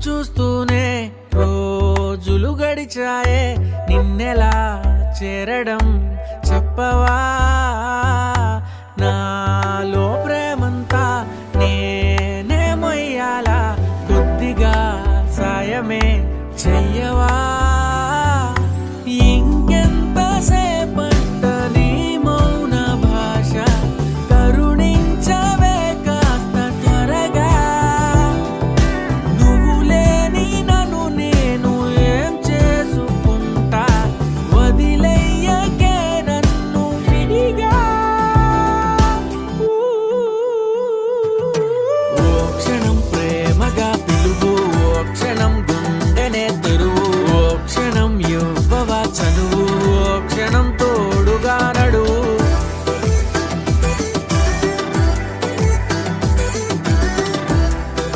చూస్తూనే రోజులు గడిచాయే, నిన్నెలా చేరడం చెప్పవా? నాలో ప్రేమంతా నేనే మొయ్యాలా, కొద్దిగా సాయమే చెయ్యవా?